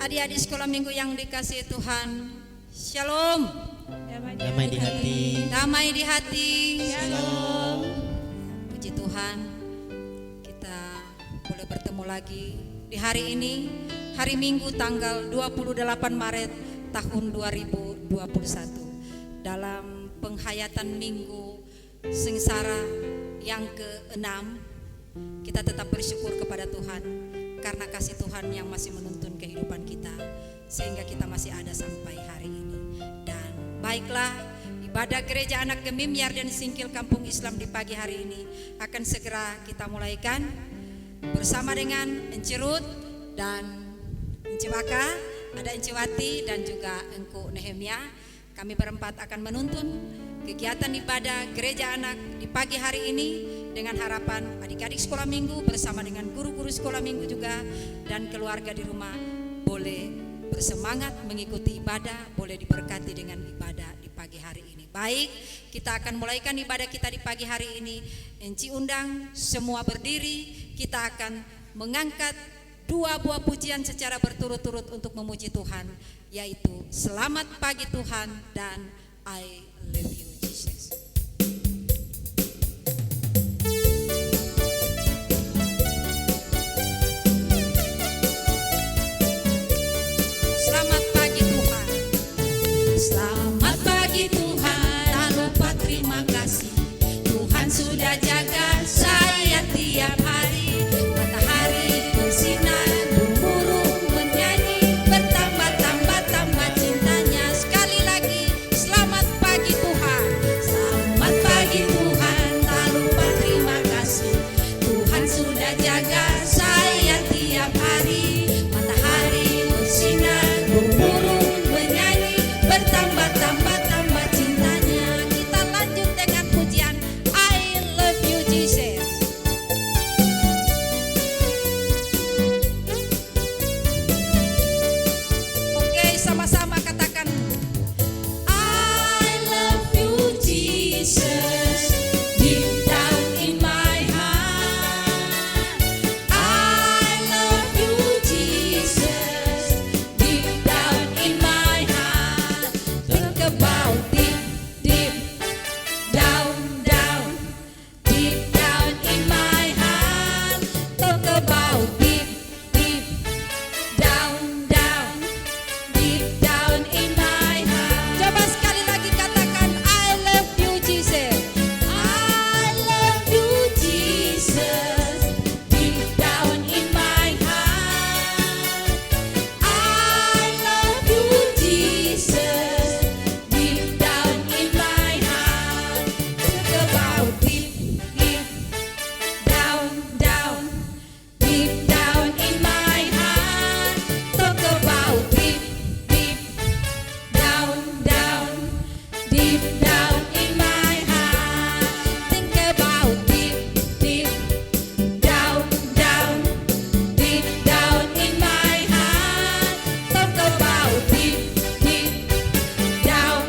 Adik-adik sekolah minggu yang dikasihi Tuhan, Shalom. Damai di hati. Damai di hati. Shalom. Puji Tuhan, kita boleh bertemu lagi di hari ini, hari Minggu tanggal 28 Maret tahun 2021, dalam penghayatan Minggu Sengsara yang ke-6. Kita tetap bersyukur kepada Tuhan karena kasih Tuhan yang masih menuntun kehidupan kita, sehingga kita masih ada sampai hari ini. Dan baiklah, ibadah gereja anak Gemim Yarden Singkil Kampung Islam di pagi hari ini akan segera kita mulaikan bersama dengan Ence Ruth dan Ence Waka, ada Ence Wati dan juga Engku Nehemia. Kami berempat akan menuntun kegiatan ibadah gereja anak di pagi hari ini dengan harapan adik-adik sekolah minggu bersama dengan guru-guru sekolah minggu juga dan keluarga di rumah boleh bersemangat mengikuti ibadah, boleh diberkati dengan ibadah di pagi hari ini. Baik, kita akan mulaikan ibadah kita di pagi hari ini. Enci undang semua berdiri, kita akan mengangkat dua buah pujian secara berturut-turut untuk memuji Tuhan, yaitu Selamat Pagi Tuhan dan I Love You Jesus. Selamat pagi Tuhan. Selamat pagi Tuhan, tak lupa terima kasih. Tuhan sudah jaga saya tiap hari. Matahari bersinar, burung menyanyi, bertambah-tambah cintanya. Sekali lagi, selamat pagi Tuhan. Selamat pagi Tuhan, tak lupa terima kasih. Tuhan sudah jaga saya tiap hari. Matahari bersinar, burung menyanyi, bertambah-tambah cintanya. Kita lanjut dengan pujian I Love You Jesus. Oke, sama-sama katakan I love you Jesus, deep down in my heart. I love you Jesus, deep down in my heart. Think about deep down deep down in my heart. Talk about deep down deep down in my heart. Coba sekali lagi katakan I love you Jesus. I love you Jesus, deep down in my heart. I love you Jesus, deep down in my heart. Talk about deep down deep down in my heart. Talk about deep down deep down in my heart. Think about deep down deep down in my heart. Talk about deep down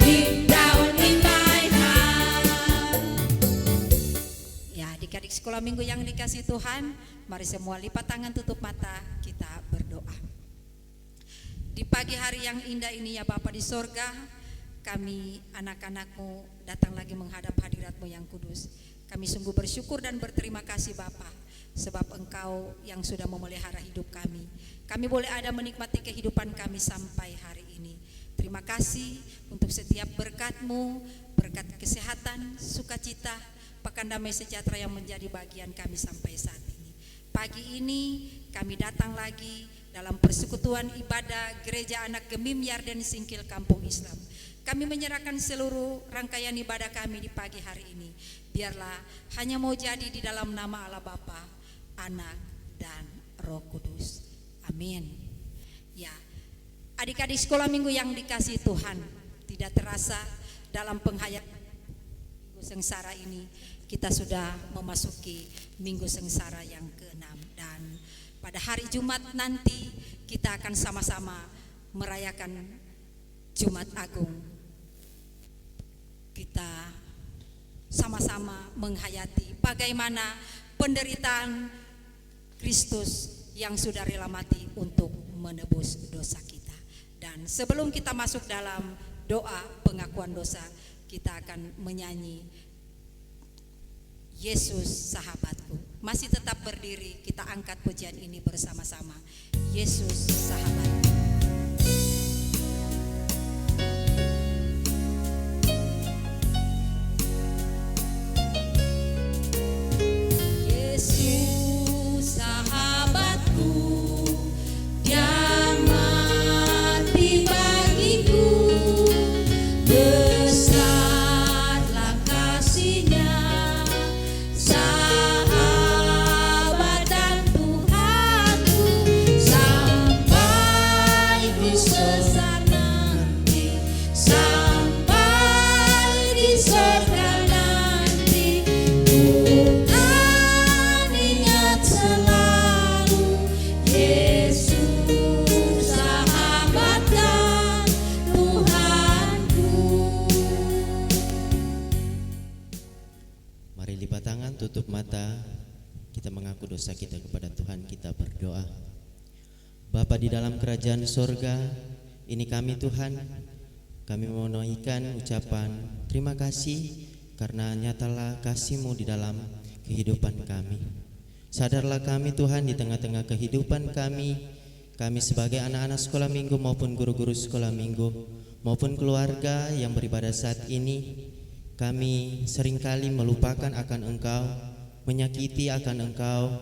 deep down in my heart. Ya, adik-adik sekolah minggu yang dikasih Tuhan, mari semua lipat tangan, tutup mata, kita berdoa. Di pagi hari yang indah ini ya Bapa di sorga, kami anak-anakmu datang lagi menghadap hadiratmu yang kudus. Kami sungguh bersyukur dan berterima kasih Bapa, sebab Engkau yang sudah memelihara hidup kami. Kami boleh ada menikmati kehidupan kami sampai hari ini. Terima kasih untuk setiap berkat-Mu, berkat kesehatan, sukacita, pekan damai sejahtera yang menjadi bagian kami sampai saat ini. Pagi ini kami datang lagi dalam persekutuan ibadah gereja anak Gemim Yarden Singkil Kampung Islam. Kami menyerahkan seluruh rangkaian ibadah kami di pagi hari ini. Biarlah hanya mau jadi di dalam nama Allah Bapa, Anak, dan Roh Kudus. Amin. Ya, adik-adik sekolah minggu yang dikasihi Tuhan, tidak terasa dalam penghayatan Minggu Sengsara ini kita sudah memasuki Minggu Sengsara yang ke-6, dan pada hari Jumat nanti kita akan sama-sama merayakan Jumat Agung. Kita sama-sama menghayati bagaimana penderitaan Kristus yang sudah rela mati untuk menebus dosa kita. Dan sebelum kita masuk dalam doa pengakuan dosa, kita akan menyanyi Yesus sahabatku. Masih tetap berdiri, kita angkat pujian ini bersama-sama. Yesus sahabatku. Yesus sahabatku, Dia mati bagiku, besarlah kasih-Nya, sahabat dan Tuhanku, sampai di sana nanti, sampai di surga nanti. Tuhan ingat selalu, Yesus sahabat dan Tuhanku. Mari lipat tangan, tutup mata. Kita mengaku dosa kita kepada Tuhan, kita berdoa. Bapa di dalam kerajaan sorga, ini kami Tuhan, kami menaikkan ucapan terima kasih karena nyatalah kasih-Mu di dalam kehidupan kami. Sadarlah kami Tuhan di tengah-tengah kehidupan kami sebagai anak-anak sekolah minggu maupun guru-guru sekolah minggu maupun keluarga yang beribadah saat ini, kami seringkali melupakan akan Engkau, menyakiti akan Engkau,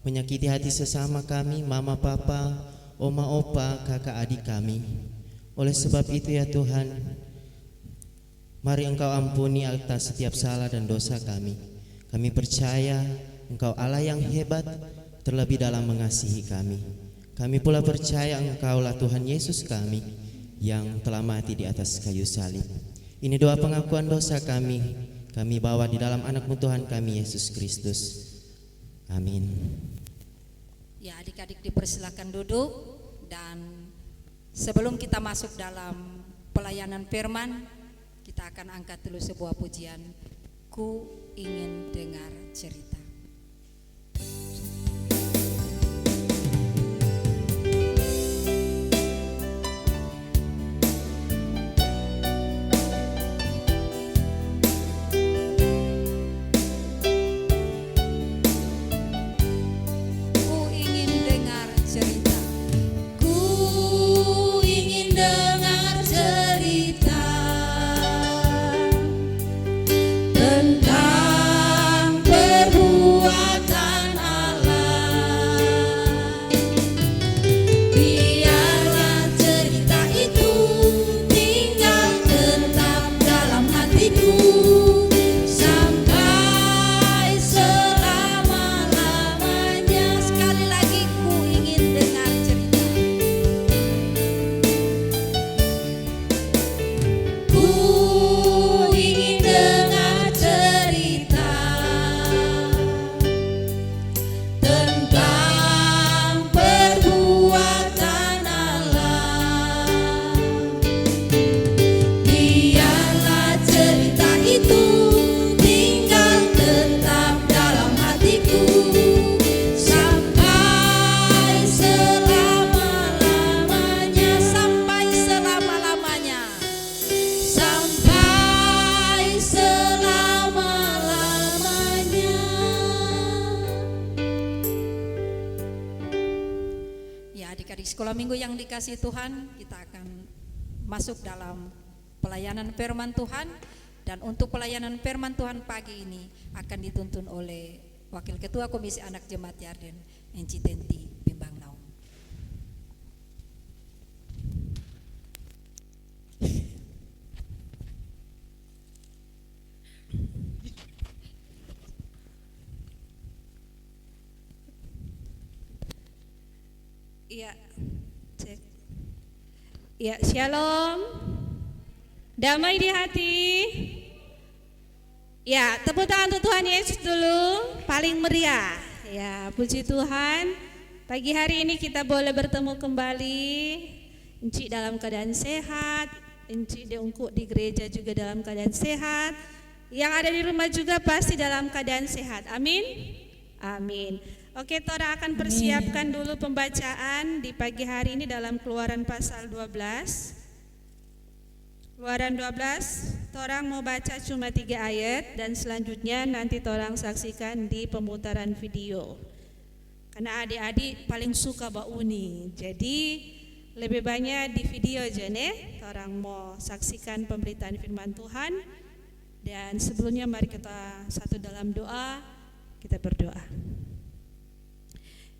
menyakiti hati sesama kami, mama, papa, oma, opa, kakak, adik kami. Oleh sebab itu ya Tuhan, mari Engkau ampuni atas setiap salah dan dosa kami. Kami percaya Engkau Allah yang hebat, terlebih dalam mengasihi kami. Kami pula percaya Engkaulah Tuhan Yesus kami yang telah mati di atas kayu salib. Ini doa pengakuan dosa kami bawa di dalam anak-Mu Tuhan kami Yesus Kristus. Amin. Ya, adik-adik dipersilakan duduk. Dan sebelum kita masuk dalam pelayanan firman, kita akan angkat dulu sebuah pujian. Ku ingin dengar cerita. Sekolah minggu yang dikasihi Tuhan, kita akan masuk dalam pelayanan firman Tuhan. Dan untuk pelayanan firman Tuhan pagi ini akan dituntun oleh Wakil Ketua Komisi Anak Jemaat Yarden, Enci Tenti Bimbang Naum. Iya, cek. Ya, shalom. Damai di hati. Ya, tepuk tangan untuk Tuhan Yesus dulu, paling meriah. Ya, puji Tuhan. Pagi hari ini kita boleh bertemu kembali. Enci dalam keadaan sehat, Enci diungkuk di gereja juga dalam keadaan sehat. Yang ada di rumah juga pasti dalam keadaan sehat. Amin. Amin. Oke, Tora akan persiapkan dulu pembacaan di pagi hari ini dalam Keluaran pasal 12. Keluaran 12, Torang mau baca cuma 3 ayat dan selanjutnya nanti Torang saksikan di pemutaran video. Karena adik-adik paling suka Uni, jadi lebih banyak di video aja nih. Torang mau saksikan pemberitaan firman Tuhan. Dan sebelumnya mari kita satu dalam doa, kita berdoa.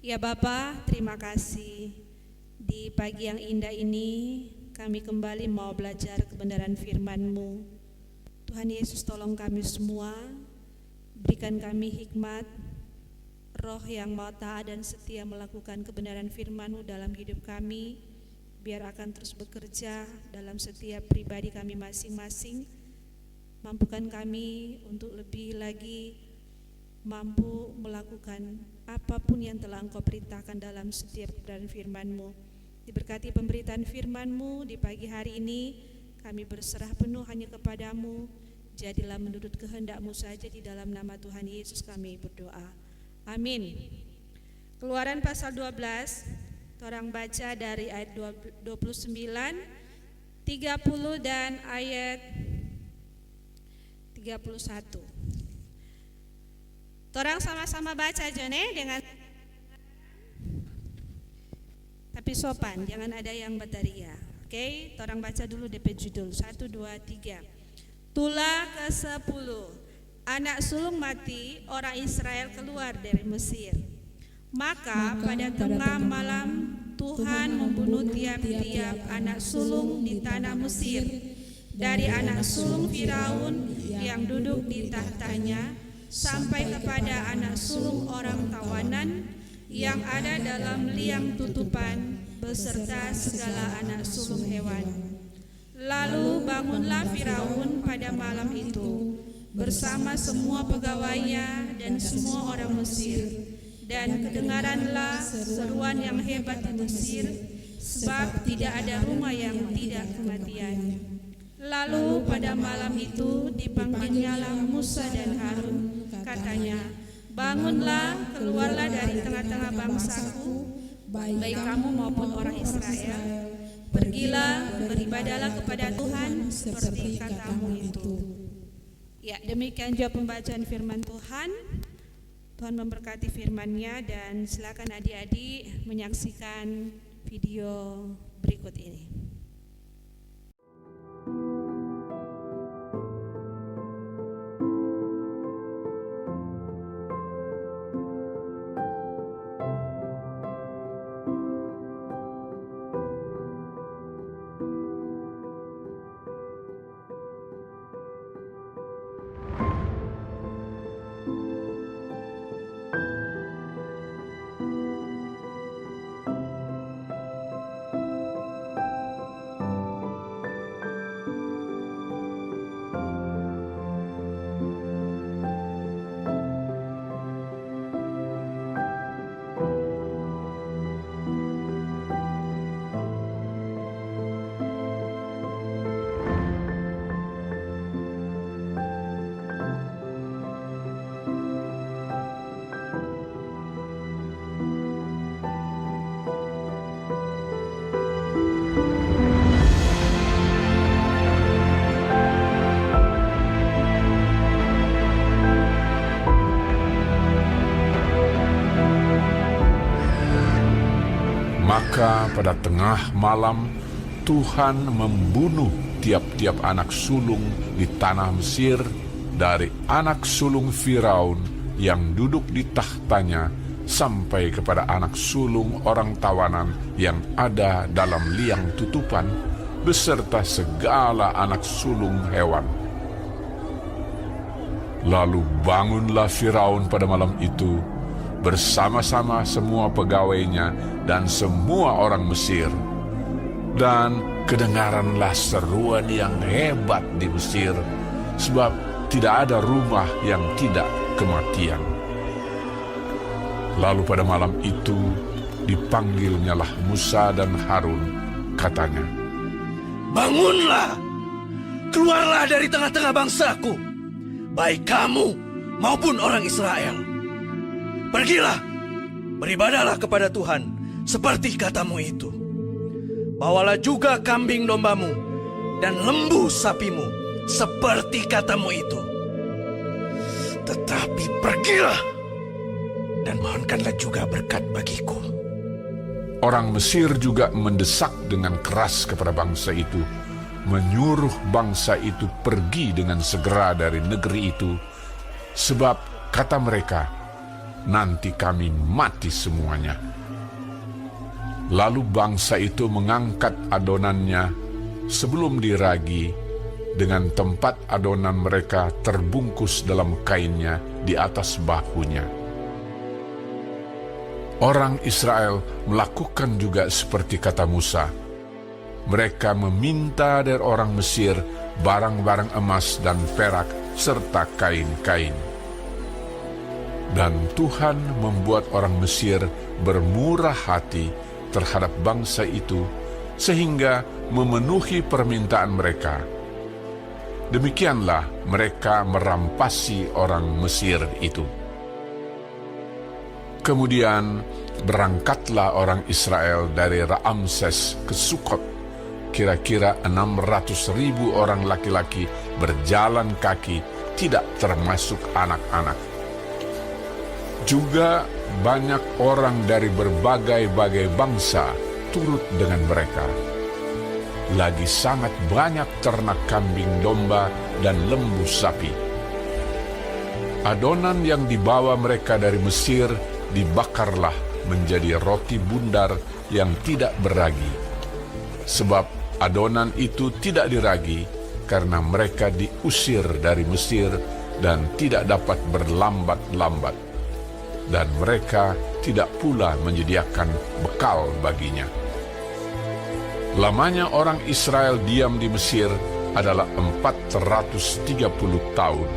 Ya Bapa, terima kasih di pagi yang indah ini kami kembali mau belajar kebenaran firman-Mu. Tuhan Yesus, tolong kami semua, berikan kami hikmat, roh yang mau taat dan setia melakukan kebenaran firman-Mu dalam hidup kami, biar akan terus bekerja dalam setiap pribadi kami masing-masing. Mampukan kami untuk lebih lagi mampu melakukan apapun yang telah Engkau perintahkan dalam setiap kebenaran firman-Mu. Diberkati pemberitaan firman-Mu di pagi hari ini, kami berserah penuh hanya kepadamu. Jadilah menurut kehendak-Mu saja, di dalam nama Tuhan Yesus kami berdoa. Amin. Keluaran pasal 12, Torang baca dari ayat 29, 30 dan ayat 31. Torang sama-sama baca aja nih dengan tapi sopan, jangan ada yang berteriak. Oke, Torang baca dulu DP judul 1, 2, 3. Tulah ke-10, anak sulung mati orang Israel keluar dari Mesir. Maka pada tengah malam Tuhan membunuh tiap-tiap anak sulung di tanah Mesir, dari anak sulung Firaun yang duduk di tahtanya sampai kepada anak sulung orang tawanan yang ada dalam liang tutupan beserta segala anak sulung hewan. Lalu bangunlah Firaun pada malam itu bersama semua pegawainya dan semua orang Mesir, dan kedengaranlah seruan yang hebat di Mesir, sebab tidak ada rumah yang tidak kematian. Lalu pada malam itu dipanggilnyalah Musa dan Harun, katanya, bangunlah, keluarlah dari tengah-tengah bangsaku, baik kamu maupun orang Israel. Pergilah, beribadahlah kepada Tuhan seperti katamu itu. Ya, demikian juga pembacaan firman Tuhan. Tuhan memberkati firman-Nya, dan silakan adik-adik menyaksikan video berikut ini. Maka pada tengah malam Tuhan membunuh tiap-tiap anak sulung di tanah Mesir, dari anak sulung Firaun yang duduk di tahtanya sampai kepada anak sulung orang tawanan yang ada dalam liang tutupan, beserta segala anak sulung hewan. Lalu bangunlah Firaun pada malam itu bersama-sama semua pegawainya dan semua orang Mesir. Dan kedengaranlah seruan yang hebat di Mesir, sebab tidak ada rumah yang tidak kematian. Lalu pada malam itu dipanggilnyalah Musa dan Harun, katanya, bangunlah, keluarlah dari tengah-tengah bangsaku, baik kamu maupun orang Israel. Pergilah, beribadahlah kepada Tuhan seperti katamu itu. Bawalah juga kambing dombamu dan lembu sapimu seperti katamu itu. Tetapi pergilah dan mohonkanlah juga berkat bagiku. Orang Mesir juga mendesak dengan keras kepada bangsa itu, menyuruh bangsa itu pergi dengan segera dari negeri itu, sebab kata mereka, nanti kami mati semuanya. Lalu bangsa itu mengangkat adonannya sebelum diragi, dengan tempat adonan mereka terbungkus dalam kainnya di atas bahunya. Orang Israel melakukan juga seperti kata Musa. Mereka meminta dari orang Mesir barang-barang emas dan perak serta kain-kain. Dan Tuhan membuat orang Mesir bermurah hati terhadap bangsa itu, sehingga memenuhi permintaan mereka. Demikianlah mereka merampasi orang Mesir itu. Kemudian berangkatlah orang Israel dari Raamses ke Sukot. Kira-kira 600.000 orang laki-laki berjalan kaki, tidak termasuk anak-anak. Juga banyak orang dari berbagai-bagai bangsa turut dengan mereka. Lagi sangat banyak ternak kambing domba dan lembu sapi. Adonan yang dibawa mereka dari Mesir dibakarlah menjadi roti bundar yang tidak beragi. Sebab adonan itu tidak diragi karena mereka diusir dari Mesir dan tidak dapat berlambat-lambat. Dan mereka tidak pula menyediakan bekal baginya. Lamanya orang Israel diam di Mesir adalah 430 tahun.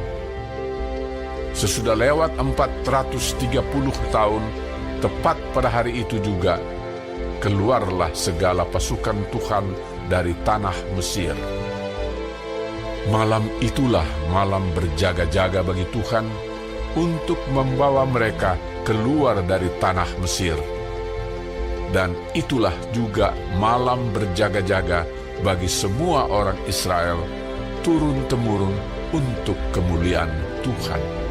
Sesudah lewat 430 tahun, tepat pada hari itu juga, keluarlah segala pasukan Tuhan dari tanah Mesir. Malam itulah malam berjaga-jaga bagi Tuhan untuk membawa mereka keluar dari tanah Mesir. Dan itulah juga malam berjaga-jaga bagi semua orang Israel, turun-temurun untuk kemuliaan Tuhan.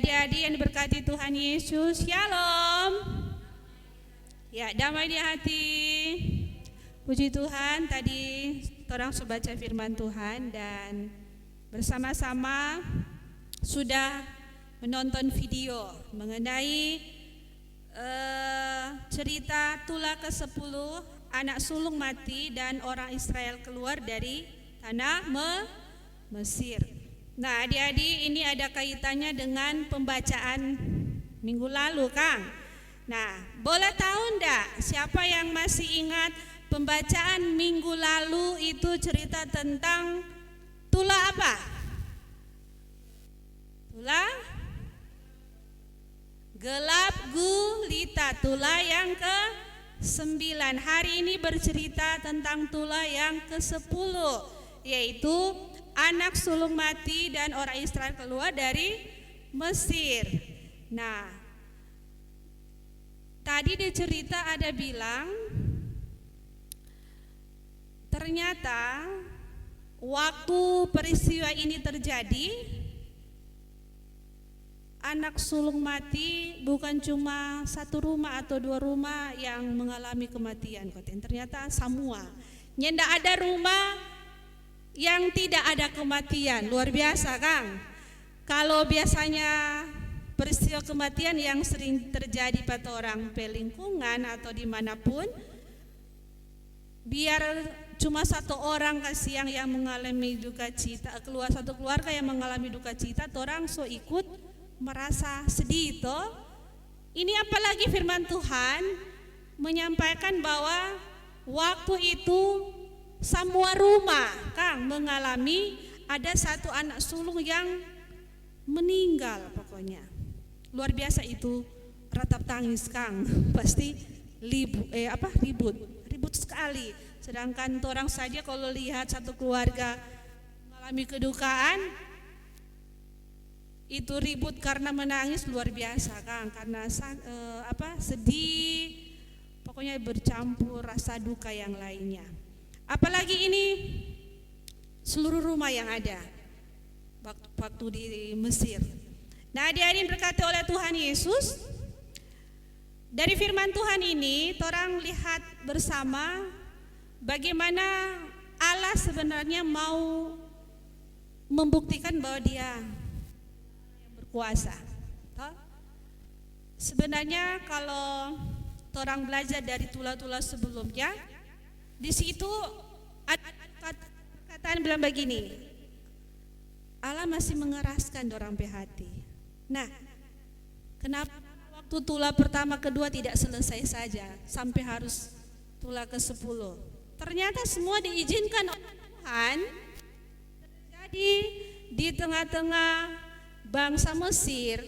adik-adik yang diberkati Tuhan Yesus, Shalom. Ya, damai di hati. Puji Tuhan, tadi orang sudah baca firman Tuhan dan bersama-sama sudah menonton video mengenai cerita tulah ke-10 anak sulung mati dan orang Israel keluar dari tanah Mesir. Nah, adik-adik, ini ada kaitannya dengan pembacaan minggu lalu, Kang. Nah, boleh tahu enggak siapa yang masih ingat pembacaan minggu lalu itu cerita tentang tulah apa? Tulah gelap gulita, tulah yang ke-9. Hari ini bercerita tentang tulah yang ke-10, yaitu anak sulung mati dan orang Israel keluar dari Mesir. Nah, tadi di cerita ada bilang ternyata waktu peristiwa ini terjadi, anak sulung mati bukan cuma satu rumah atau dua rumah yang mengalami kematian, ternyata semua. Tidak ada rumah yang tidak ada kematian. Luar biasa, Kang. Kalau biasanya peristiwa kematian yang sering terjadi pada orang pelingkungan atau dimanapun, biar cuma satu orang kasih yang mengalami duka cita, keluar satu keluarga yang mengalami duka cita, orang so ikut merasa sedih toh. Ini apalagi firman Tuhan menyampaikan bahwa waktu itu semua rumah, Kang, mengalami ada satu anak sulung yang meninggal pokoknya. Luar biasa itu, ratap tangis, Kang. Pasti ribut sekali. Sedangkan orang saja kalau lihat satu keluarga mengalami kedukaan, itu ribut karena menangis luar biasa, Kang, karena sedih, pokoknya bercampur rasa duka yang lainnya. Apalagi ini seluruh rumah yang ada waktu di Mesir. Nah, adik-adik berkati oleh Tuhan Yesus, dari firman Tuhan ini orang lihat bersama bagaimana Allah sebenarnya mau membuktikan bahwa Dia berkuasa. Sebenarnya kalau orang belajar dari tulah-tulah sebelumnya, di situ ada perkataan bilang begini, Allah masih mengeraskan orang hati. Nah, kenapa waktu tulah pertama kedua tidak selesai saja sampai harus tulah ke-10? Ternyata semua diizinkan oleh Tuhan. Jadi di tengah-tengah bangsa Mesir,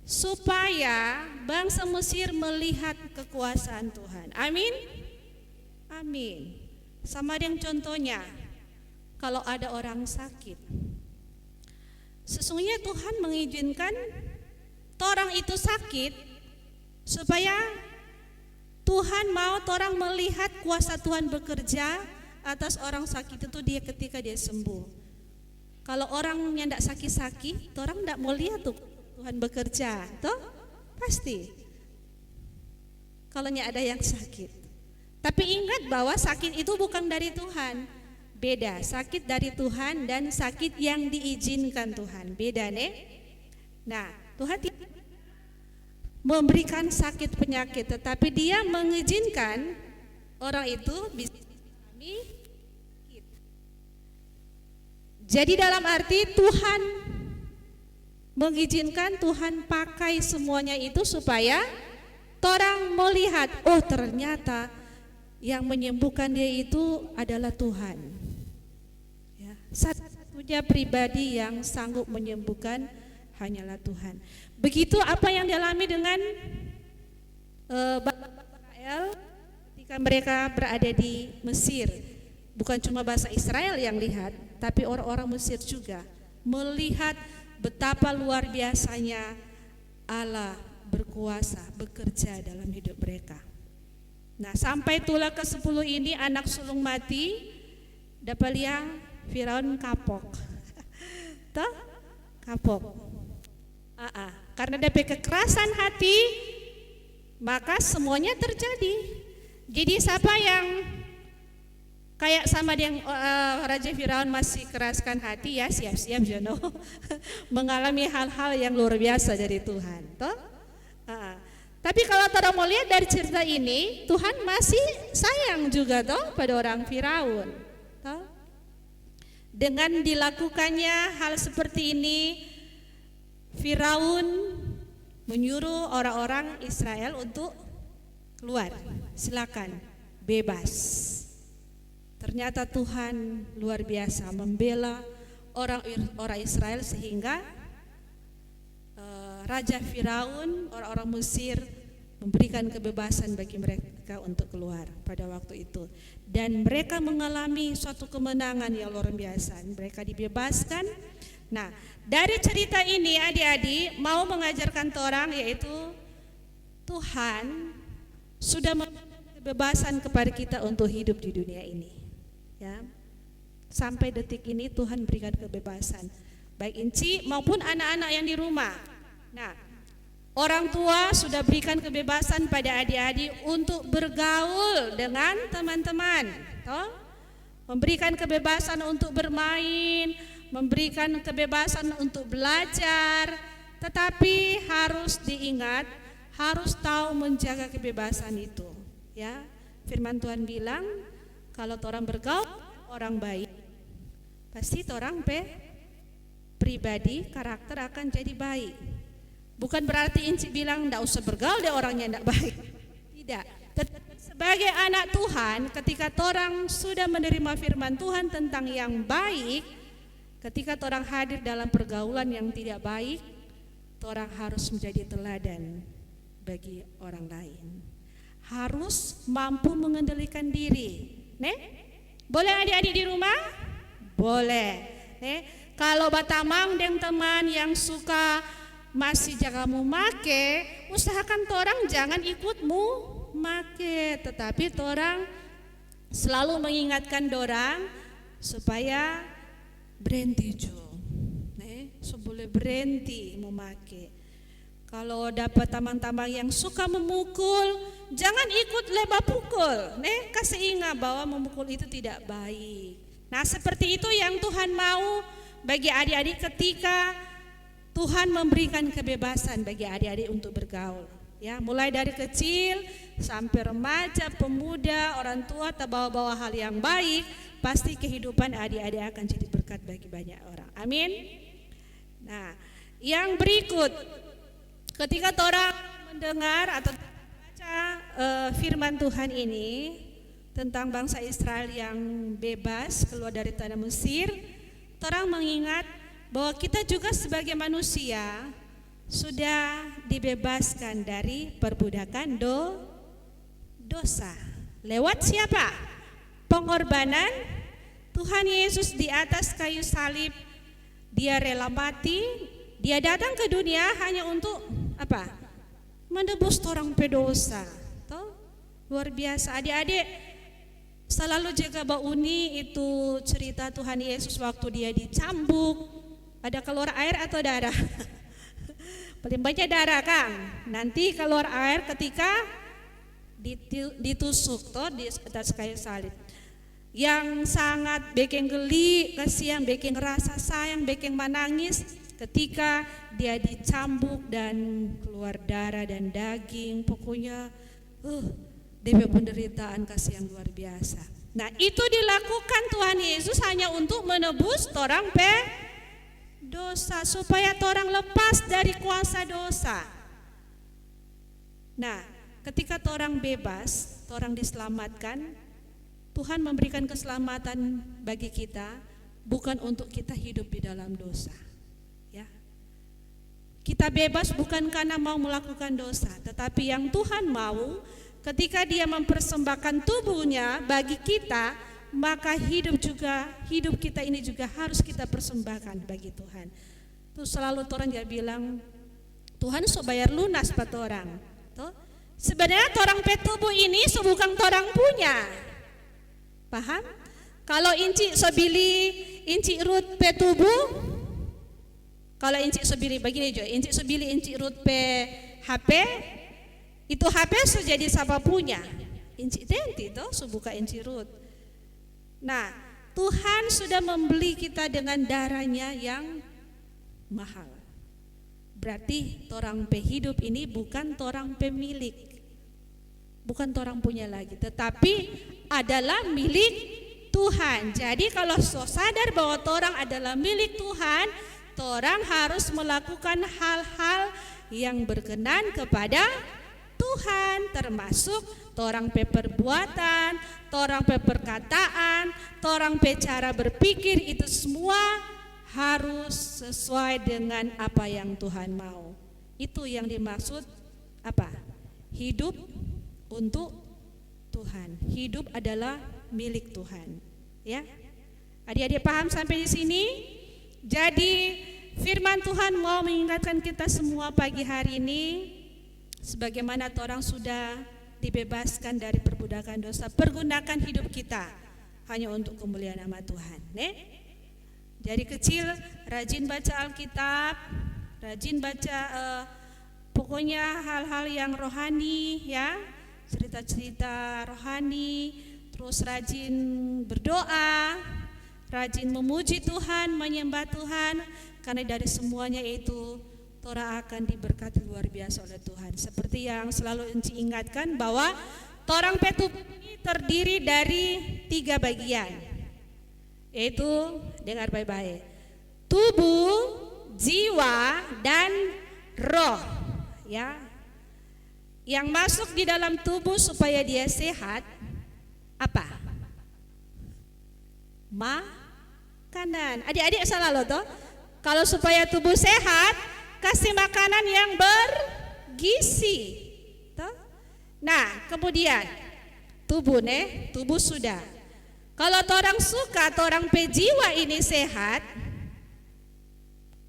supaya bangsa Mesir melihat kekuasaan Tuhan. Amin. Amin. Sama dengan contohnya, kalau ada orang sakit, sesungguhnya Tuhan mengizinkan orang itu sakit supaya Tuhan mau orang melihat kuasa Tuhan bekerja atas orang sakit itu dia ketika dia sembuh. Kalau orang yang tidak sakit-sakit, orang tidak mau lihat tuh Tuhan bekerja, toh pasti. Kalau ada yang sakit. Tapi ingat bahwa sakit itu bukan dari Tuhan. Beda, sakit dari Tuhan dan sakit yang diizinkan Tuhan. Beda, nih. Nah, Tuhan tidak memberikan sakit penyakit, tetapi Dia mengizinkan orang itu bisa mengalami sakit. Jadi dalam arti Tuhan mengizinkan, Tuhan pakai semuanya itu supaya orang melihat, oh ternyata yang menyembuhkan dia itu adalah Tuhan. Ya, satu-satunya pribadi yang sanggup menyembuhkan hanyalah Tuhan. Begitu apa yang dialami dengan bangsa Israel ketika mereka berada di Mesir. Bukan cuma bangsa Israel yang lihat, tapi orang-orang Mesir juga melihat betapa luar biasanya Allah berkuasa, bekerja dalam hidup mereka. Nah, sampai tulah ke-10 ini anak sulung mati, dapat lihat Firaun kapok. Toh? Kapok. Karena DP kekerasan hati, maka semuanya terjadi. Jadi siapa yang kayak sama yang Raja Firaun masih keraskan hati, ya siap-siap jono mengalami hal-hal yang luar biasa dari Tuhan. Toh? Tapi kalau kita mau lihat dari cerita ini, Tuhan masih sayang juga toh pada orang Firaun. Toh? Dengan dilakukannya hal seperti ini, Firaun menyuruh orang-orang Israel untuk keluar, silakan, bebas. Ternyata Tuhan luar biasa membela orang Israel sehingga Raja Firaun, orang-orang Mesir memberikan kebebasan bagi mereka untuk keluar pada waktu itu. Dan mereka mengalami suatu kemenangan yang luar biasa. Mereka dibebaskan. Nah, dari cerita ini adik-adik mau mengajarkan orang, yaitu Tuhan sudah memberikan kebebasan kepada kita untuk hidup di dunia ini. Ya. Sampai detik ini Tuhan berikan kebebasan baik Inci maupun anak-anak yang di rumah. Nah, orang tua sudah berikan kebebasan pada adik-adik untuk bergaul dengan teman-teman, toh? Memberikan kebebasan untuk bermain, memberikan kebebasan untuk belajar, tetapi harus diingat, harus tahu menjaga kebebasan itu, ya. Firman Tuhan bilang, kalau orang bergaul, orang baik, pasti orang pribadi, karakter akan jadi baik. Bukan berarti Inci bilang enggak usah bergaul deh orangnya enggak baik. Tidak. Sebagai anak Tuhan, ketika orang sudah menerima firman Tuhan tentang yang baik, ketika orang hadir dalam pergaulan yang tidak baik, orang harus menjadi teladan bagi orang lain. Harus mampu mengendalikan diri. Boleh adik-adik di rumah? Boleh. Kalau batamang dengan teman yang suka masih janganmu make, usahakan orang jangan ikutmu make, tetapi orang selalu mengingatkan orang supaya berhenti jo, sebelum berhenti memakai. Kalau dapat teman-teman yang suka memukul, jangan ikut leba pukul, kasih ingat bahwa memukul itu tidak baik. Nah, seperti itu yang Tuhan mau bagi adik-adik ketika Tuhan memberikan kebebasan bagi adik-adik untuk bergaul, ya, mulai dari kecil sampai remaja, pemuda, orang tua terbawa-bawa hal yang baik, pasti kehidupan adik-adik akan jadi berkat bagi banyak orang. Amin. Nah, yang berikut, ketika orang mendengar atau membaca firman Tuhan ini tentang bangsa Israel yang bebas keluar dari tanah Mesir, orang mengingat bahwa kita juga sebagai manusia sudah dibebaskan dari perbudakan dosa. Lewat siapa? Pengorbanan Tuhan Yesus di atas kayu salib. Dia rela mati, dia datang ke dunia hanya untuk apa? Menebus orang pedosa. Toh? Luar biasa. Adik-adik selalu jaga Uni itu cerita Tuhan Yesus waktu dia dicambuk. Ada keluar air atau darah? Paling banyak darah kan. Nanti keluar air ketika ditusuk toh di atas kayu salib. Yang sangat bikin geli, kasihan, bikin rasa sayang, bikin menangis ketika dia dicambuk dan keluar darah dan daging. Pokoknya dia penderitaan kasih yang luar biasa. Nah, itu dilakukan Tuhan Yesus hanya untuk menebus orang dosa, supaya orang lepas dari kuasa dosa. Nah, ketika orang bebas, orang diselamatkan, Tuhan memberikan keselamatan bagi kita, bukan untuk kita hidup di dalam dosa. Ya, kita bebas bukan karena mau melakukan dosa, tetapi yang Tuhan mau, ketika Dia mempersembahkan tubuhnya bagi kita, maka hidup kita ini juga harus kita persembahkan bagi Tuhan. Terus selalu orang dia bilang, Tuhan so bayar lunas pada orang. Tuh, sebenarnya orang tubuh ini bukan orang punya. Paham? Kalau Inci so beli Inci Ruth tubuh, Kalau encik subili begini jo, encik subili encik Ruth pe HP, itu HP sudah jadi siapa punya? Encik Tenti toh, buka encik Ruth. Nah, Tuhan sudah membeli kita dengan darahnya yang mahal. Berarti torang pe hidup ini bukan torang pemilik, bukan torang punya lagi, tetapi adalah milik Tuhan. Jadi kalau sadar bahwa torang adalah milik Tuhan, torang harus melakukan hal-hal yang berkenan kepada Tuhan, termasuk torang pe perbuatan, torang pe perkataan, torang pe cara berpikir, itu semua harus sesuai dengan apa yang Tuhan mau. Itu yang dimaksud apa? Hidup untuk Tuhan. Hidup adalah milik Tuhan. Ya, adik-adik paham sampai di sini? Jadi firman Tuhan mau mengingatkan kita semua pagi hari ini, sebagaimana orang sudah dibebaskan dari perbudakan dosa, pergunakan hidup kita hanya untuk kemuliaan nama Tuhan. Dari kecil rajin baca Alkitab, rajin baca pokoknya hal-hal yang rohani, ya, cerita-cerita rohani, terus rajin berdoa, rajin memuji Tuhan, menyembah Tuhan, karena dari semuanya itu Torah akan diberkati luar biasa oleh Tuhan. Seperti yang selalu Enci ingatkan bahwa Torang Petup ini terdiri dari 3 bagian, yaitu dengar baik-baik, tubuh, jiwa, dan roh. Ya, yang masuk di dalam tubuh supaya dia sehat apa? Makanan. Adik-adik salah loh toh. Kalau supaya tubuh sehat, kasih makanan yang bergizi. Toh? Nah, kemudian tubuh tubuh sudah. Kalau orang suka, orang pe jiwa ini sehat,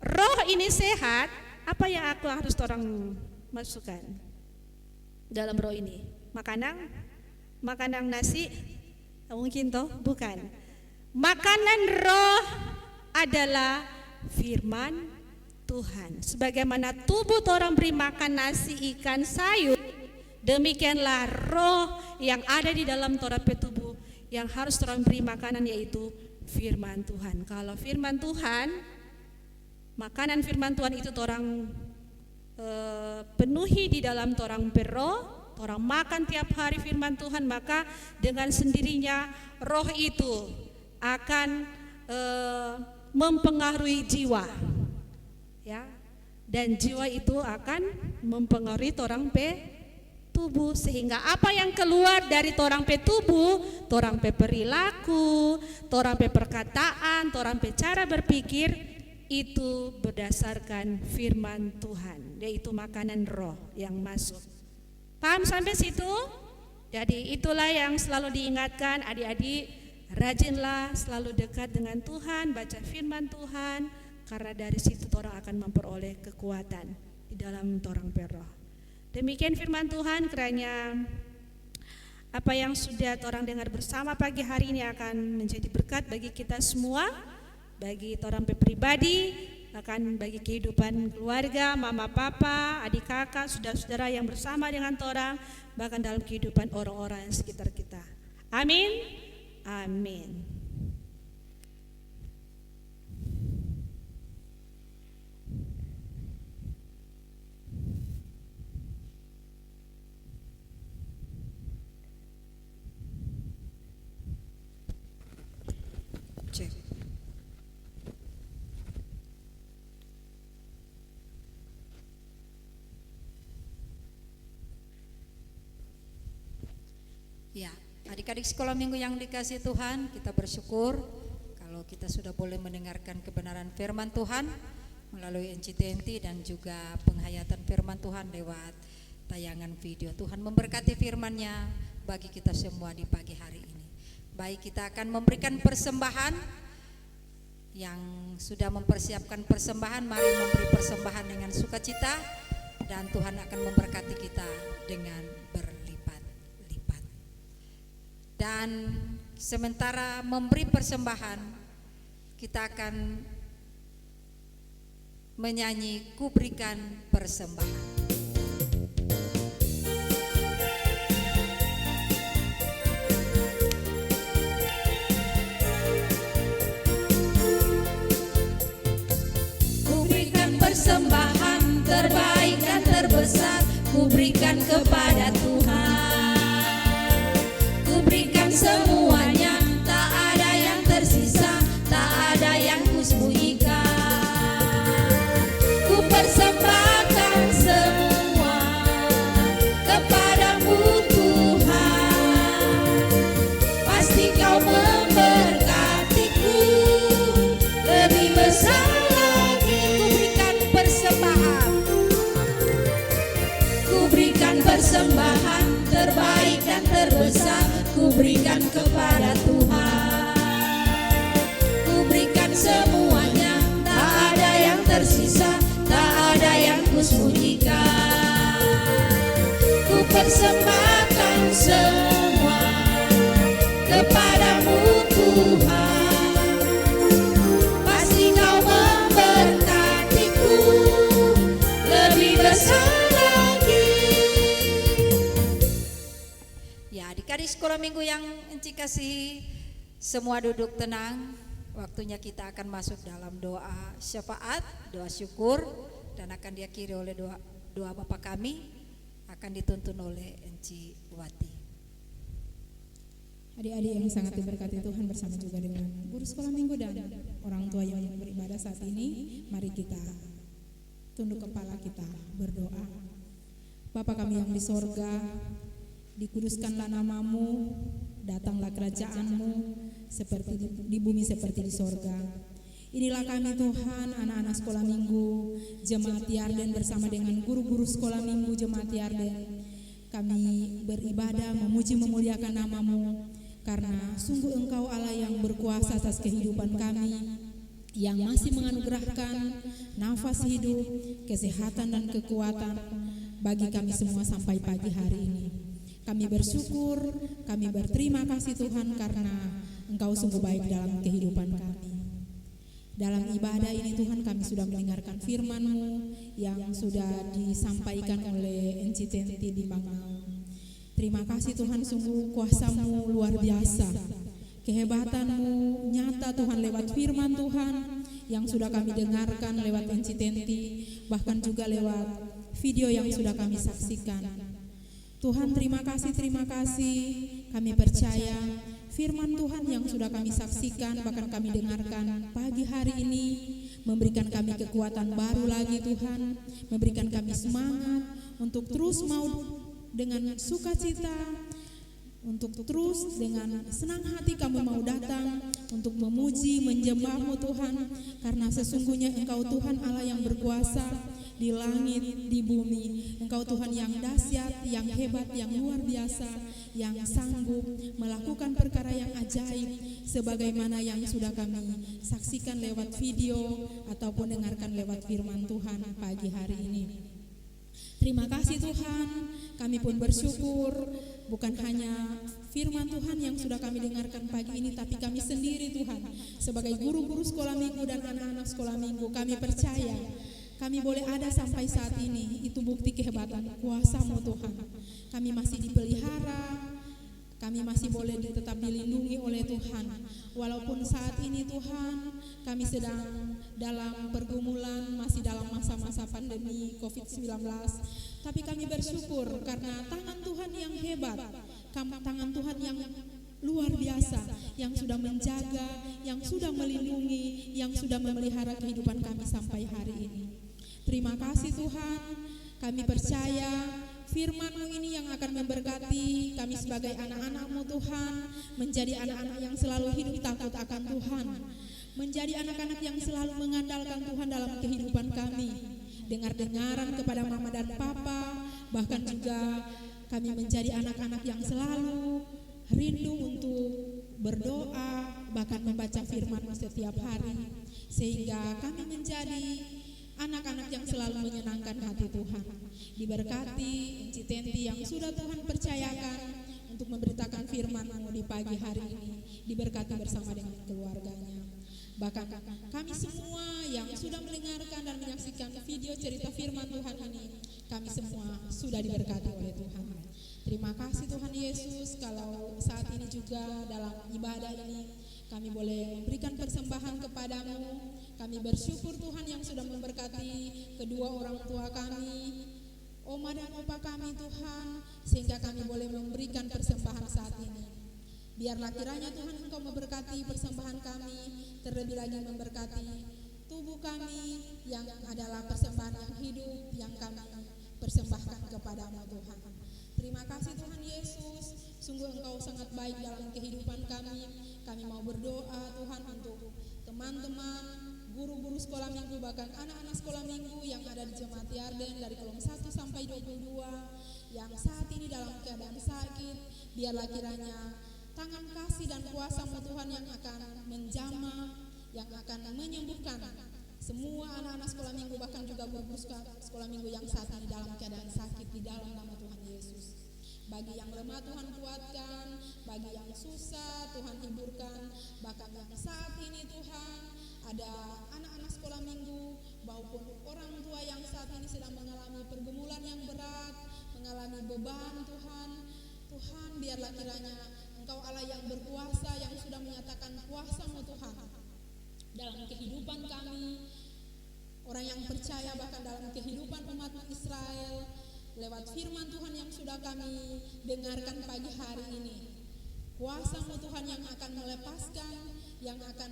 roh ini sehat, apa yang aku harus orang masukkan dalam roh ini? Makanan nasi, mungkin toh? Bukan. Makanan roh adalah firman Tuhan. Sebagaimana tubuh orang beri makan nasi, ikan, sayur, demikianlah roh yang ada di dalam Torah tubuh yang harus orang beri makanan, yaitu firman Tuhan. Kalau firman Tuhan, makanan firman Tuhan itu orang penuhi di dalam orang roh, orang makan tiap hari firman Tuhan, maka dengan sendirinya roh itu akan mempengaruhi jiwa, ya, dan jiwa itu akan mempengaruhi orang pe tubuh, sehingga apa yang keluar dari orang pe tubuh, orang pe perilaku, orang pe perkataan, orang pe cara berpikir, itu berdasarkan firman Tuhan, yaitu makanan roh yang masuk. Paham sampai situ? Jadi itulah yang selalu diingatkan adik-adik. Rajinlah selalu dekat dengan Tuhan, baca firman Tuhan, karena dari situ orang akan memperoleh kekuatan di dalam orang roh. Demikian firman Tuhan, kiranya apa yang sudah orang dengar bersama pagi hari ini akan menjadi berkat bagi kita semua, bagi orang pribadi, akan bagi kehidupan keluarga, mama papa, adik kakak, saudara-saudara yang bersama dengan orang, bahkan dalam kehidupan orang-orang yang sekitar kita. Amin. Amin. Cek. Ya, adik-adik sekolah minggu yang dikasih Tuhan, kita bersyukur kalau kita sudah boleh mendengarkan kebenaran firman Tuhan melalui NCTNT dan juga penghayatan firman Tuhan lewat tayangan video. Tuhan memberkati firman-Nya bagi kita semua di pagi hari ini. Baik, kita akan memberikan persembahan. Yang sudah mempersiapkan persembahan, mari memberi persembahan dengan sukacita, dan Tuhan akan memberkati kita dengan berlipat-lipat. Dan sementara memberi persembahan, kita akan menyanyi Ku Berikan Persembahan. Ku berikan persembahan terbaik dan terbesar, ku berikan kepada Tuhan. Ku berikan semuanya, tak ada yang tersisa, tak ada yang kusembunyikan. Ku persembahkan semua kepadamu Tuhan. Pasti kau memberkatiku lebih besar lagi. Ku berikan persembahan, ku berikan persembahan terbaik dan terbesar, ku berikan kepada Tuhan. Ku berikan semuanya, tak ada yang tersisa, tak ada yang kusembunyikan. Ku persembahkan semua kepadamu Tuhan. Pasti kau memberkatiku lebih besar lagi. Ya, adik-adik sekolah minggu yang Enci kasihi, semua duduk tenang. Waktunya kita akan masuk dalam doa syafaat, doa syukur, dan akan diakhiri oleh doa Bapa kami, akan dituntun oleh Enci Wati. Adik-adik yang sangat diberkati Tuhan, bersama juga dengan guru sekolah minggu dan orang tua yang beribadah saat ini, mari kita tunduk kepala, kita berdoa. Bapa kami yang di sorga, dikuduskanlah namamu, datanglah kerajaanmu seperti di bumi seperti di sorga. Inilah kami Tuhan, anak-anak sekolah minggu Jemaat Yarden bersama dengan guru-guru sekolah minggu Jemaat Yarden. Kami beribadah, memuji, memuliakan namamu, karena sungguh Engkau Allah yang berkuasa atas kehidupan kami, yang masih menganugerahkan nafas hidup, kesehatan dan kekuatan bagi kami semua sampai pagi hari ini. Kami bersyukur, kami berterima kasih Tuhan, karena Engkau sungguh baik dalam kehidupan kami. Dalam ibadah ini Tuhan, kami sudah mendengarkan firman-Mu yang sudah disampaikan oleh Enci Tenti di Bangau. Terima kasih Tuhan, sungguh kuasa-Mu luar biasa. Kehebatan-Mu nyata Tuhan lewat firman Tuhan yang sudah kami dengarkan lewat Enci Tenti, bahkan juga lewat video yang sudah kami saksikan. Tuhan terima kasih, kami percaya firman Tuhan yang sudah kami saksikan, bahkan kami dengarkan pagi hari ini, memberikan kami kekuatan baru lagi Tuhan, memberikan kami semangat untuk terus mau dengan sukacita, untuk terus dengan senang hati kami mau datang untuk memuji, menyembah-Mu Tuhan, karena sesungguhnya Engkau Tuhan Allah yang berkuasa di langit, di bumi. Engkau Tuhan yang dahsyat, yang hebat, yang luar biasa, yang sanggup melakukan perkara yang ajaib, sebagaimana yang sudah kami saksikan lewat video ataupun dengarkan lewat firman Tuhan pagi hari ini. Terima kasih Tuhan, kami pun bersyukur, bukan hanya firman Tuhan yang sudah kami dengarkan pagi ini, tapi kami sendiri Tuhan, sebagai guru-guru sekolah minggu dan anak-anak sekolah minggu, kami percaya kami boleh ada sampai saat ini, itu bukti kehebatan kuasa-Mu Tuhan. Kami masih dipelihara, kami masih boleh tetap dilindungi oleh Tuhan. Walaupun saat ini Tuhan, kami sedang dalam pergumulan, masih dalam masa-masa pandemi COVID-19. Tapi kami bersyukur karena tangan Tuhan yang hebat, tangan Tuhan yang luar biasa, yang sudah menjaga, yang sudah melindungi, yang sudah memelihara kehidupan kami sampai hari ini. Terima kasih Tuhan, kami percaya firman-Mu ini yang akan memberkati kami sebagai anak-anak-Mu Tuhan, menjadi anak-anak yang selalu hidup takut akan Tuhan, menjadi anak-anak yang selalu mengandalkan Tuhan dalam kehidupan kami, dengar-dengaran kepada mama dan papa, bahkan juga kami menjadi anak-anak yang selalu rindu untuk berdoa, bahkan membaca firman-Mu setiap hari, sehingga kami menjadi anak-anak yang selalu menyenangkan hati Tuhan. Diberkati Enci Tenti yang sudah Tuhan percayakan untuk memberitakan firman-Mu di pagi hari ini. Diberkati bersama dengan keluarganya. Bahkan kami semua yang sudah mendengarkan dan menyaksikan video cerita firman Tuhan ini, kami semua sudah diberkati oleh Tuhan. Terima kasih Tuhan Yesus, kalau saat ini juga dalam ibadah ini kami boleh memberikan persembahan kepadamu. Kami bersyukur Tuhan yang sudah memberkati kedua orang tua kami, Oma dan Opa kami Tuhan, sehingga kami boleh memberikan persembahan saat ini. Biarlah kiranya Tuhan Engkau memberkati persembahan kami, terlebih lagi memberkati tubuh kami yang adalah persembahan yang hidup yang kami persembahkan kepadamu Tuhan. Terima kasih Tuhan Yesus, sungguh Engkau sangat baik dalam kehidupan kami. Kami mau berdoa Tuhan untuk teman-teman, guru-guru sekolah minggu, bahkan anak-anak sekolah minggu yang ada di Jemaat Yarden dari kolom 1 sampai 22 yang saat ini dalam keadaan sakit. Biarlah kiranya tangan kasih dan kuasa-Mu Tuhan yang akan menjamah, yang akan menyembuhkan semua anak-anak sekolah minggu, bahkan juga guru sekolah minggu yang saat ini dalam keadaan sakit, di dalam nama Tuhan Yesus. Bagi yang lemah Tuhan kuatkan, bagi yang susah Tuhan hiburkan, bahkan yang saat ini Tuhan ada anak-anak sekolah minggu maupun orang tua yang saat ini sedang mengalami pergumulan yang berat, mengalami beban Tuhan. Tuhan, biarlah kiranya Engkau Allah yang berkuasa, yang sudah menyatakan kuasa-Mu Tuhan dalam kehidupan kami, orang yang percaya, bahkan dalam kehidupan umat Israel, lewat firman Tuhan yang sudah kami dengarkan pagi hari ini. Kuasa-Mu Tuhan yang akan melepaskan, yang akan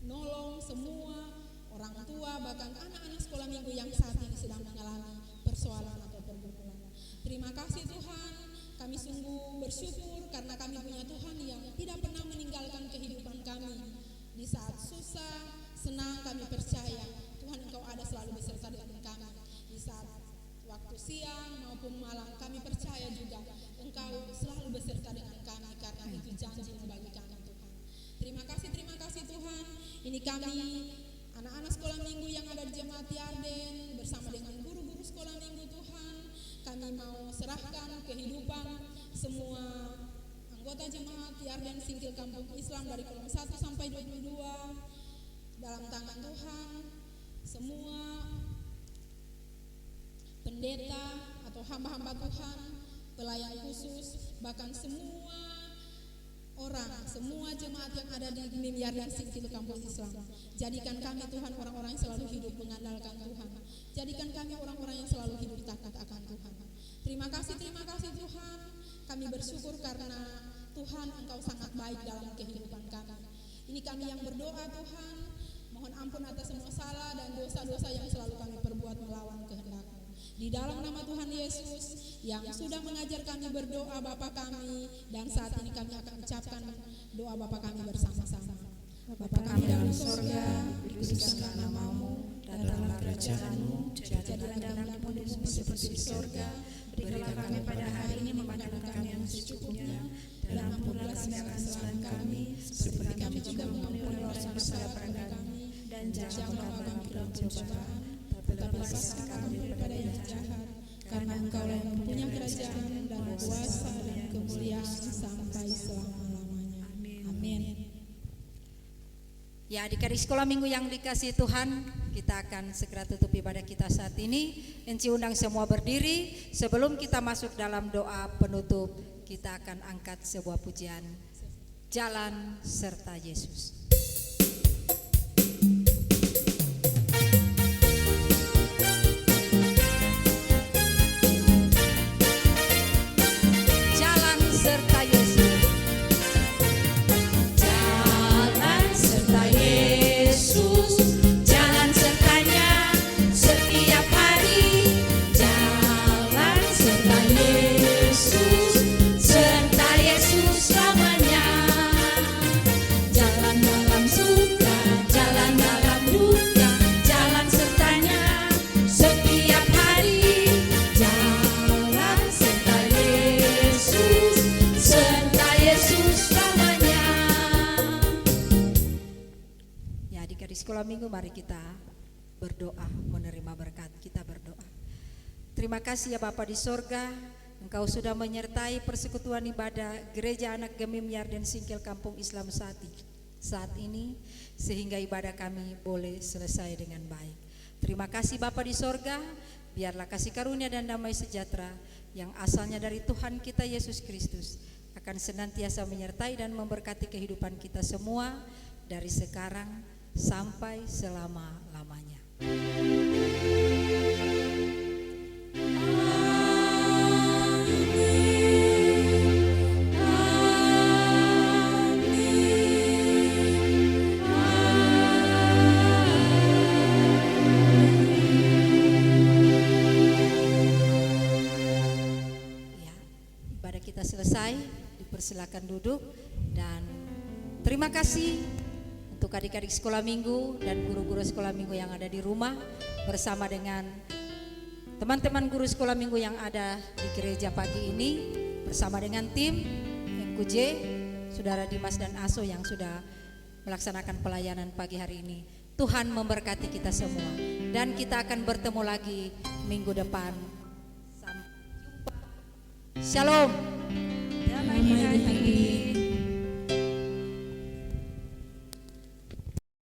menolong semua orang tua, bahkan anak-anak sekolah minggu yang saat ini sedang mengalami persoalan atau pergumulan. Terima kasih Tuhan, kami sungguh bersyukur karena kami punya Tuhan yang tidak pernah meninggalkan kehidupan kami. Di saat susah, senang, kami percaya Tuhan Engkau ada selalu beserta dengan kami. Di saat waktu siang maupun malam, kami percaya juga Engkau selalu beserta dengan kami, karena itu janji bagi kami Tuhan. Terima kasih Tuhan. Ini kami anak-anak sekolah minggu yang ada di Jemaat Yarden bersama dengan guru-guru sekolah minggu Tuhan. Kami mau serahkan kehidupan semua anggota Jemaat Yarden Singkil Kampung Islam dari kolom 1 sampai 22 dalam tangan Tuhan. Semua pendeta atau hamba-hamba Tuhan, pelayan khusus, bahkan semua orang, semua jemaat yang ada di Mim Yarden Singkil Kampung Islam. Jadikan kami Tuhan orang-orang yang selalu hidup mengandalkan Tuhan. Jadikan kami orang-orang yang selalu hidup takut akan Tuhan. Terima kasih Tuhan. Kami bersyukur karena Tuhan Engkau sangat baik dalam kehidupan kami. Ini kami yang berdoa Tuhan, mohon ampun atas semua salah dan dosa-dosa yang selalu kami perbuat melawan kehendak-Mu. Di dalam nama Tuhan Yesus yang sudah mengajar kami berdoa Bapa kami, dan saat ini kami akan ucapkan doa Bapa kami bersama-sama. Bapa kami dalam surga, dikuduskanlah nama-Mu, datanglah kerajaan-Mu, jadilah kehendakmu di bumi seperti di surga. Berikanlah kami pada hari ini makanan kami yang secukupnya, dan ampunilah segala kesalahan kami, seperti kami juga mengampuni orang yang bersalah pada kami, dan janganlah kami ke dalam pencobaan, tetapi lepaskan kami daripada yang jahat, karena Engkau-lah yang mempunyai kerajaan dan kuasa dan kemuliaan sampai selama-lamanya. Amin. Ya, adik-adik sekolah minggu yang dikasihi Tuhan, kita akan segera tutup ibadah kita saat ini. Enci undang semua berdiri. Sebelum kita masuk dalam doa penutup, kita akan angkat sebuah pujian, Jalan Serta Yesus. Jalan serta Yesus. Jalan serta Yesus, jalan sertanya setiap hari. Jalan serta Yesus, serta Yesus selamanya. Jalan dalam suka, jalan dalam duka, jalan sertanya setiap hari. Jalan serta Yesus, serta Yesus selamanya. Ya, adik-adik sekolah minggu, mari kita berdoa menerima berkat. Kita berdoa. Terima kasih ya Bapa di sorga, Engkau sudah menyertai persekutuan ibadah Gereja Anak Gemim Yarden Singkil Kampung Islam saat saat ini, sehingga ibadah kami boleh selesai dengan baik. Terima kasih Bapa di sorga, biarlah kasih karunia dan damai sejahtera yang asalnya dari Tuhan kita Yesus Kristus akan senantiasa menyertai dan memberkati kehidupan kita semua dari sekarang sampai selama-lamanya. Selesai, dipersilakan duduk. Dan terima kasih untuk adik-adik sekolah minggu dan guru-guru sekolah minggu yang ada di rumah, bersama dengan teman-teman guru sekolah minggu yang ada di gereja pagi ini, bersama dengan tim MQJ, Saudara Dimas dan Aso yang sudah melaksanakan pelayanan pagi hari ini. Tuhan memberkati kita semua, dan kita akan bertemu lagi minggu depan. Sampai jumpa. Shalom. Damai di hati.